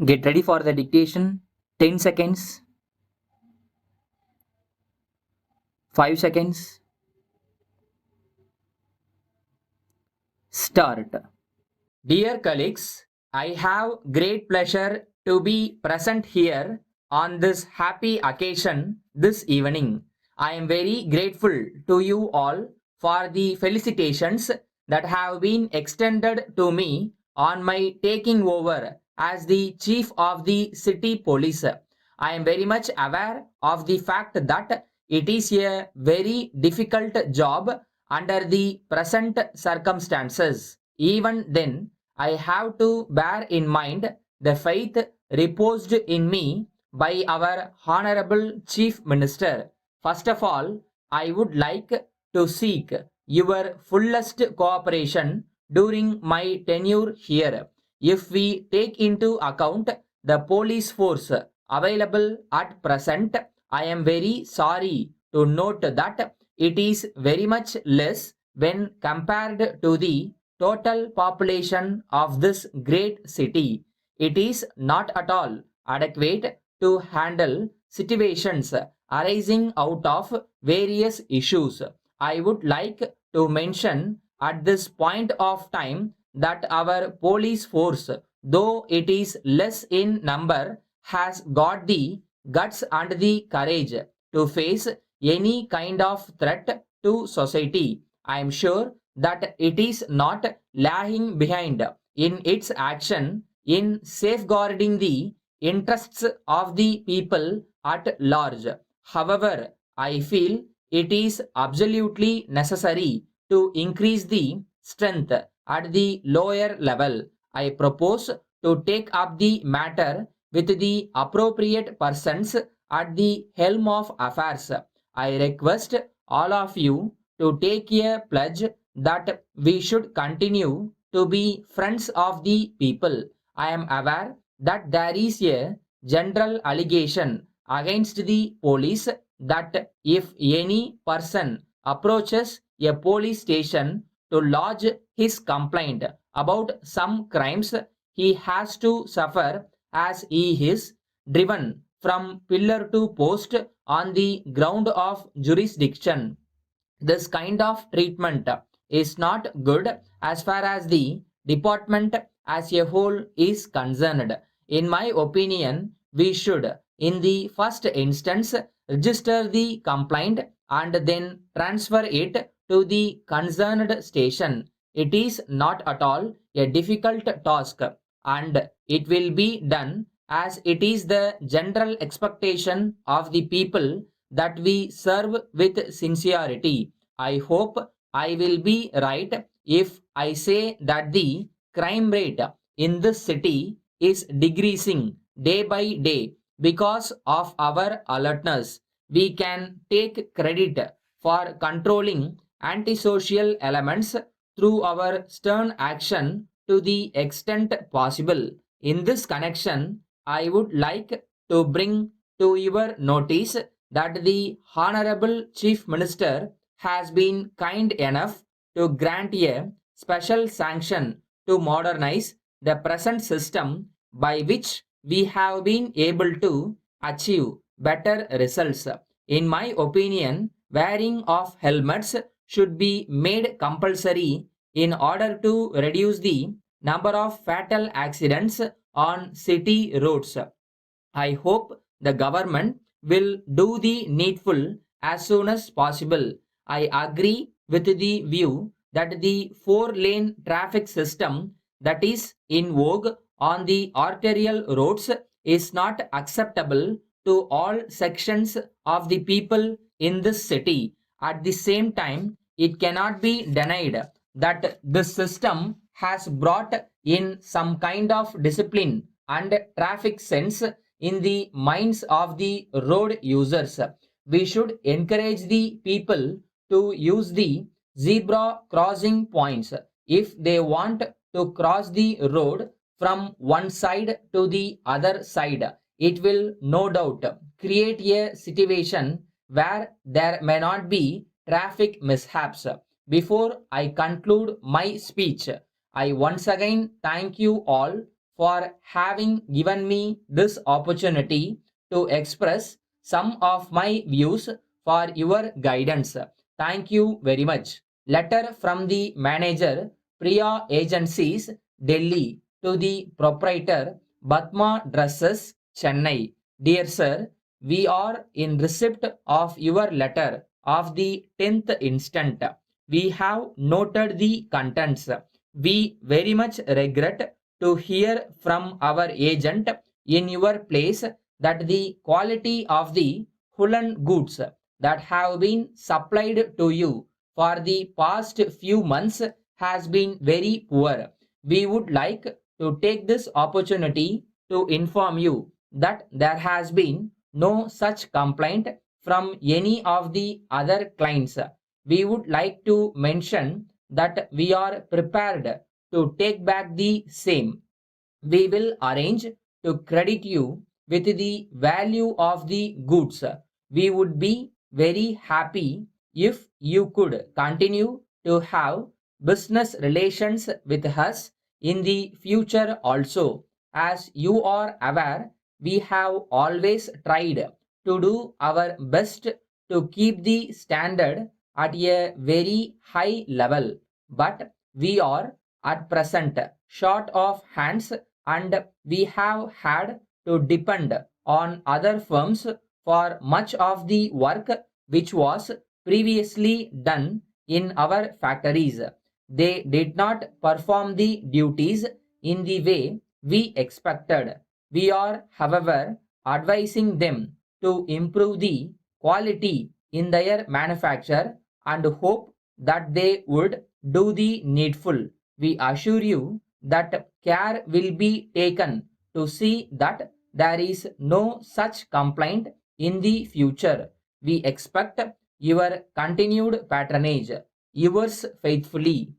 Get ready for the dictation. 10 seconds, 5 seconds, start. Dear colleagues, I have great pleasure to be present here on this happy occasion this evening. I am very grateful to you all for the felicitations that have been extended to me on my taking over as the chief of the city police. I am very much aware of the fact that it is a very difficult job under the present circumstances. Even then, I have to bear in mind the faith reposed in me by our Honorable Chief Minister. First of all, I would like to seek your fullest cooperation during my tenure here. If we take into account the police force available at present, I am very sorry to note that it is very much less when compared to the total population of this great city. It is not at all adequate to handle situations arising out of various issues. I would like to mention at this point of time that our police force, though it is less in number, has got the guts and the courage to face any kind of threat to society. I am sure that it is not lagging behind in its action in safeguarding the interests of the people at large. However, I feel it is absolutely necessary to increase the strength at the lower level. I propose to take up the matter with the appropriate persons at the helm of affairs. I request all of you to take a pledge that we should continue to be friends of the people. I am aware that there is a general allegation against the police that if any person approaches a police station to lodge his complaint about some crimes, he has to suffer as he is driven from pillar to post on the ground of jurisdiction. This kind of treatment is not good as far as the department as a whole is concerned. In my opinion, we should, in the first instance, register the complaint and then transfer it to the concerned station. It is not at all a difficult task and it will be done as it is the general expectation of the people that we serve with sincerity. I hope I will be right if I say that the crime rate in this city is decreasing day by day because of our alertness. We can take credit for controlling antisocial elements through our stern action to the extent possible. In this connection, I would like to bring to your notice that the Honorable Chief Minister has been kind enough to grant a special sanction to modernize the present system by which we have been able to achieve better results. In my opinion, wearing of helmets should be made compulsory in order to reduce the number of fatal accidents on city roads. I hope the government will do the needful as soon as possible. I agree with the view that the four-lane traffic system that is in vogue on the arterial roads is not acceptable to all sections of the people in this city. At the same time, it cannot be denied that this system has brought in some kind of discipline and traffic sense in the minds of the road users. We should encourage the people to use the zebra crossing points if they want to cross the road from one side to the other side. It will no doubt create a situation where there may not be traffic mishaps. Before I conclude my speech, I once again thank you all for having given me this opportunity to express some of my views for your guidance. Thank you very much. Letter from the manager, Priya Agencies, Delhi, to the proprietor, Batma Dresses, Chennai. Dear sir, we are in receipt of your letter of the 10th instant. We have noted the contents. We very much regret to hear from our agent in your place that the quality of the woolen goods that have been supplied to you for the past few months has been very poor. We would like to take this opportunity to inform you that there has been no such complaint from any of the other clients. We would like to mention that we are prepared to take back the same. We will arrange to credit you with the value of the goods. We would be very happy if you could continue to have business relations with us in the future also. As you are aware, we have always tried to do our best to keep the standard at a very high level, but we are at present short of hands and we have had to depend on other firms for much of the work which was previously done in our factories. They did not perform the duties in the way we expected. We are, however, advising them to improve the quality in their manufacture and hope that they would do the needful. We assure you that care will be taken to see that there is no such complaint in the future. We expect your continued patronage. Yours faithfully,